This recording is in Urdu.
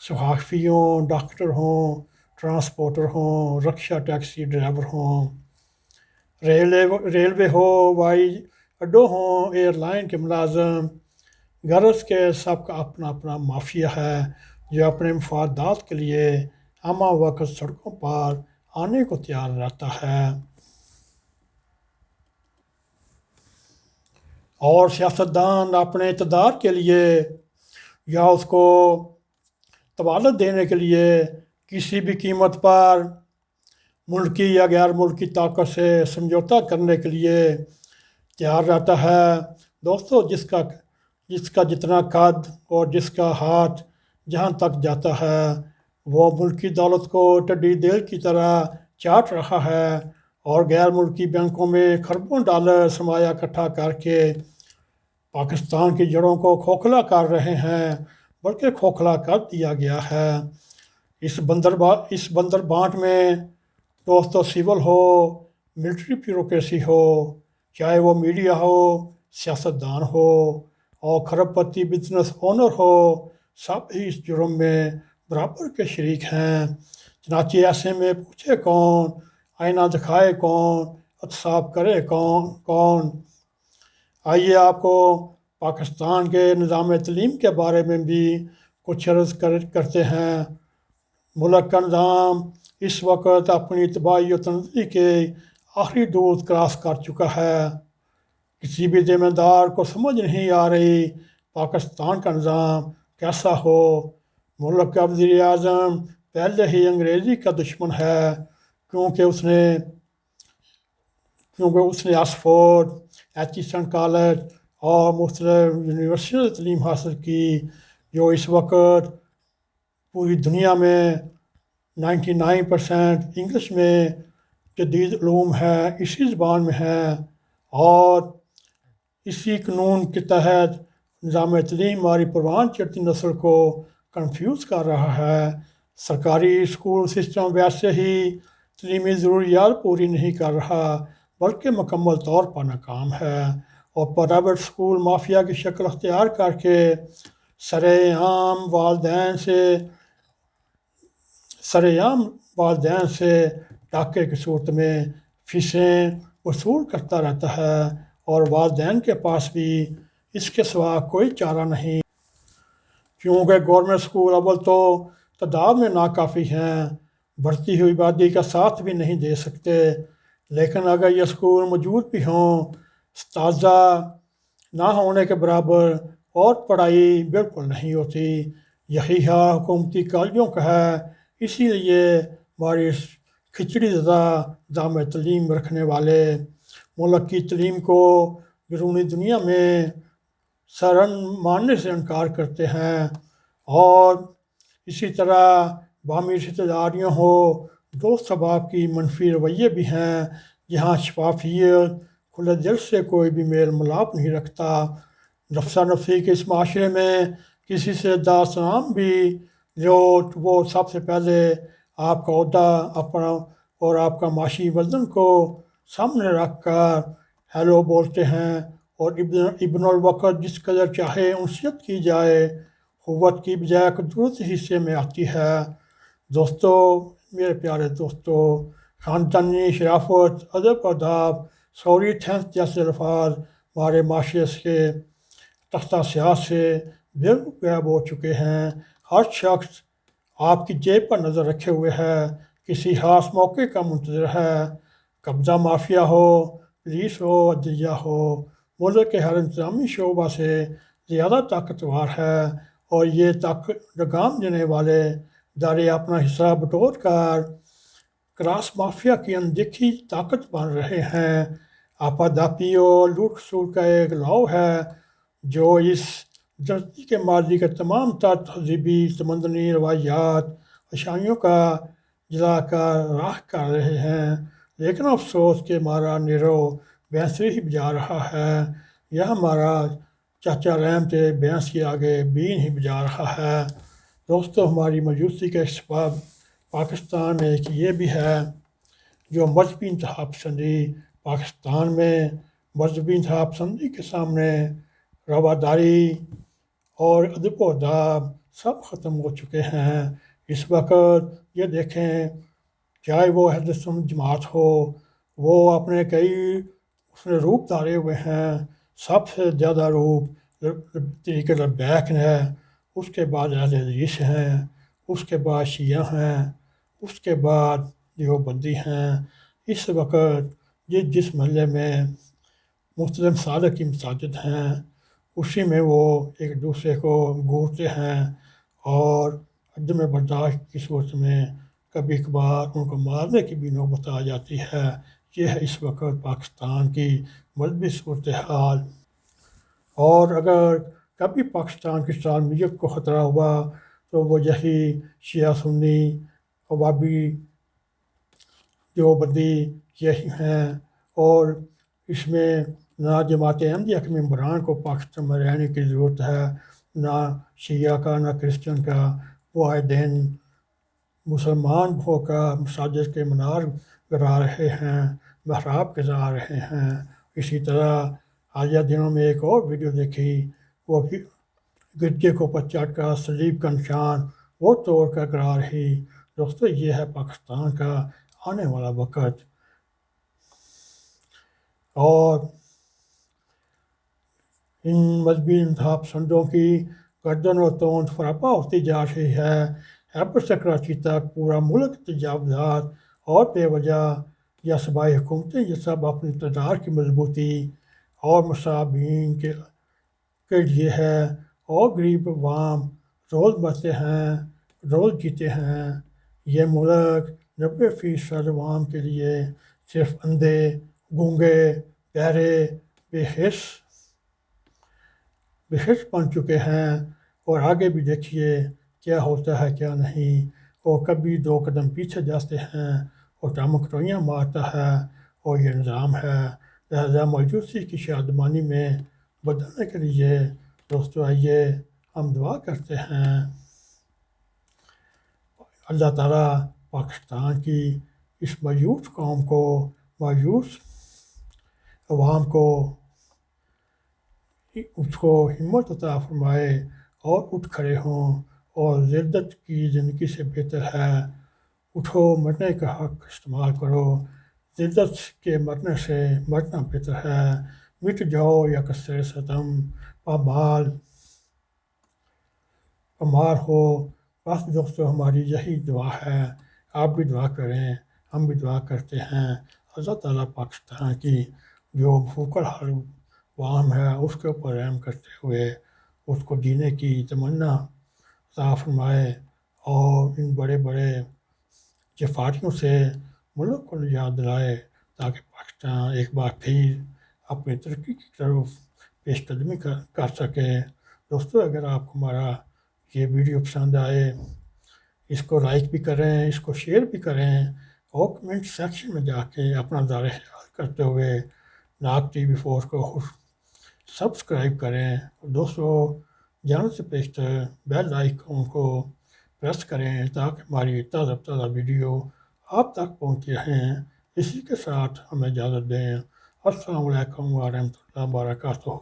صحافیوں، ڈاکٹر ہوں، ٹرانسپورٹر ہوں، رکشہ ٹیکسی ڈرائیور ہوں، ریلوے ہو، ہوائی اڈوں ہوں، ایئر لائن کے ملازم، غرض کے سب کا اپنا اپنا مافیا ہے جو اپنے مفادات کے لیے ہمہ وقت سڑکوں پر آنے کو تیار رہتا ہے۔ اور سیاستدان اپنے اقتدار کے لیے یا اس کو طوالت دینے کے لیے کسی بھی قیمت پر ملکی یا غیر ملکی طاقت سے سمجھوتا کرنے کے لیے تیار رہتا ہے۔ دوستو، جس کا جتنا قد اور جس کا ہاتھ جہاں تک جاتا ہے وہ ملکی دولت کو ٹڈی دل کی طرح چاٹ رہا ہے اور غیر ملکی بینکوں میں کھربوں ڈالر سرمایہ اکٹھا کر کے پاکستان کی جڑوں کو کھوکھلا کر رہے ہیں، بلکہ کھوکھلا کر دیا گیا ہے۔ اس بندر بانٹ میں دوستو سول ہو، ملٹری بیوروکریسی ہو، چاہے وہ میڈیا ہو، سیاستدان ہو اور کھرب پتی بزنس اونر ہو، سب ہی اس جرم میں برابر کے شریک ہیں۔ چنانچہ ایسے میں پوچھے کون، آئینہ دکھائے کون، احتساب کرے کون۔ آئیے آپ کو پاکستان کے نظام تعلیم کے بارے میں بھی کچھ عرض کرتے ہیں۔ ملک کا نظام اس وقت اپنی تباہی و تنزلی کے آخری دودھ کراس کر چکا ہے۔ کسی بھی ذمہ دار کو سمجھ نہیں آ رہی پاکستان کا نظام کیسا ہو۔ ملک کا وزیر اعظم پہلے ہی انگریزی کا دشمن ہے، کیونکہ اس نے آکسفورڈ، ایچیسن کالج اور مختلف یونیورسٹیوں سے تعلیم حاصل کی، جو اس وقت پوری دنیا میں 99% انگلش میں جدید علوم ہے، اسی زبان میں ہے، اور اسی قانون کے تحت نظام تعلیم ہماری پروان چڑھتی نسل کو کنفیوز کر رہا ہے۔ سرکاری اسکول سسٹم ویسے ہی تعلیمی ضروریات پوری نہیں کر رہا، بلکہ مکمل طور پر ناکام ہے، اور پرائیویٹ اسکول مافیا کی شکل اختیار کر کے سرِ عام والدین سے ڈاکے کی صورت میں فیسیں وصول کرتا رہتا ہے، اور والدین کے پاس بھی اس کے سوا کوئی چارہ نہیں، کیونکہ گورنمنٹ اسکول اول تو تعداد میں ناکافی ہیں، بڑھتی ہوئی آبادی کا ساتھ بھی نہیں دے سکتے، لیکن اگر یہ اسکول موجود بھی ہوں، اساتذہ نہ ہونے کے برابر اور پڑھائی بالکل نہیں ہوتی۔ یہی حال حکومتی کالجوں کا ہے۔ اسی لیے ہماری کھچڑی زدہ نظام تعلیم رکھنے والے ملک کی تعلیم کو بیرونی دنیا میں سرن ماننے سے انکار کرتے ہیں، اور اسی طرح باہمی رشتہ داریوں ہو، دوست احباب کی منفی رویے بھی ہیں، جہاں شفافیت کھلے دل سے کوئی بھی میل ملاپ نہیں رکھتا۔ نفسا نفسی کے اس معاشرے میں کسی سے داستان بھی جو وہ سب سے پہلے آپ کا عہدہ اپنا اور آپ کا معاشی وزن کو سامنے رکھ کر ہیلو بولتے ہیں، اور ابن الوقت جس قدر چاہے انسیت کی جائے، قوت کی بجائے قدرت حصے میں آتی ہے۔ دوستو، میرے پیارے دوستو، خاندانی شرافت، ادب و آداب، سوری تھینکس جیسے الفاظ ہمارے معاشرے کے تختہ سیاہ سے بالکل غائب ہو چکے ہیں۔ ہر شخص آپ کی جیب پر نظر رکھے ہوئے ہے، کسی خاص موقع کا منتظر ہے۔ قبضہ مافیا ہو، پولیس ہو، عدلیہ ہو، ملک کے ہر انتظامی شعبہ سے زیادہ طاقتور ہے، اور یہ لگام دینے والے ادارے اپنا حصہ بٹور کر کراس مافیا کی اندیکھی طاقت بن رہے ہیں۔ آپاداپی اور لوٹ کھسوٹ کا ایک لاؤ ہے جو اس دھرتی کے ماضی کے تمام تر تہذیبی تمدنی روایات اشائیوں کا جلا کر راکھ کر رہے ہیں، لیکن افسوس کہ ہمارا نیرو بینسری ہی بجا رہا ہے، یا ہمارا چاچا رحمت بینس کے آگے بین ہی بجا رہا ہے۔ دوستو، ہماری مایوسی کا اسباب پاکستان میں ایک یہ بھی ہے جو مذہبی انتہا پسندی پاکستان میں مذہبی انتہا پسندی کے سامنے رواداری اور ادب و آداب سب ختم ہو چکے ہیں۔ اس وقت یہ دیکھیں، چاہے وہ اہل سنت جماعت ہو، وہ اپنے کئی اس نے روپ دھارے ہوئے ہیں۔ سب سے زیادہ روپ طریقہ لبیک ہے، اس کے بعد اہل حدیث ہیں، اس کے بعد شیعہ ہیں، اس کے بعد دیوبندی ہیں۔ اس وقت جس محلے میں مسلم صالح کی مساجد ہیں، اسی میں وہ ایک دوسرے کو گھورتے ہیں، اور عدم برداشت کی صورت میں کبھی کبھار ان کو مارنے کی بھی نوبت آ جاتی ہے۔ یہ ہے اس وقت پاکستان کی مذہبی صورتحال۔ اور اگر کبھی پاکستان کی سالمیت کو خطرہ ہوا تو وہ یہی شیعہ سنی وہابی دیوبندی یہی ہیں، اور اس میں نہ جماعت احمدیہ کے ممبران کو پاکستان میں رہنے کی ضرورت ہے، نہ شیعہ کا، نہ کرسچن کا۔ وہ آئے دن مسلمان ہو کر مساجد کے منار گرا رہے ہیں، محراب گرا رہے ہیں۔ اسی طرح حالیہ دنوں میں ایک اور ویڈیو دیکھی، وہ گرجے کو اوپر چڑھ کر صلیب کا نشان وہ توڑ کر گرا رہی۔ دوستو، یہ ہے پاکستان کا آنے والا وقت۔ اور ان مذہبی انتہا پسندوں کی گردن و توند فراپا ہوتی جا رہی ہے۔ ایئرپورٹ سے کراچی تک پورا ملک تجاوزات اور بے وجہ یا صوبائی حکومتیں یہ سب اپنی اقتدار کی مضبوطی اور مصابین کے لیے ہے، اور غریب عوام روز مرتے ہیں، روز جیتے ہیں۔ یہ ملک 90% عوام کے لیے صرف اندھے، گونگے، بہرے، بے حس بن چکے ہیں، اور آگے بھی دیکھیے کیا ہوتا ہے کیا نہیں۔ اور کبھی 2 قدم پیچھے جاتے ہیں اور ٹامکٹوئیاں مارتا ہے، اور یہ نظام ہے۔ لہذا موجودگی کی شادمانی میں بدلنے کے لیے دوستو آئیے ہم دعا کرتے ہیں، اللہ تعالیٰ پاکستان کی اس مایوس قوم کو، مایوس عوام کو، اس کو ہمت عطا فرمائے اور اٹھ کھڑے ہوں، اور ذلت کی زندگی سے بہتر ہے اٹھو مرنے کا حق استعمال کرو، ذلت کے مرنے سے مرنا بہتر ہے، مٹ جاؤ یا کثر ستم، پامال ہو۔ بس دوستو، ہماری یہی دعا ہے، آپ بھی دعا کریں، ہم بھی دعا کرتے ہیں۔ اللہ تعالیٰ پاکستان کی جو بھوکڑ ہر عوام ہے اس کے اوپر رحم کرتے ہوئے اس کو جینے کی تمنا عطا فرمائے، اور ان بڑے بڑے جفاریوں سے ملک کو نجات دلائے، تاکہ پاکستان ایک بار پھر اپنی ترقی کی طرف پیش قدمی کر سکے۔ دوستو، اگر آپ کو ہمارا یہ ویڈیو پسند آئے، اس کو لائک بھی کریں، اس کو شیئر بھی کریں، اور کمنٹ سیکشن میں جا کے اپنا نظر خیال کرتے ہوئے N.a.q TV4 کو سبسکرائب کریں۔ دوستو، جانے سے پیشتر بیل آئیکن کو پریس کریں تاکہ ہماری تازہ ویڈیو آپ تک پہنچتی رہیں۔ اسی کے ساتھ ہمیں اجازت دیں۔ السلام علیکم ورحمۃ اللہ وبرکاتہ۔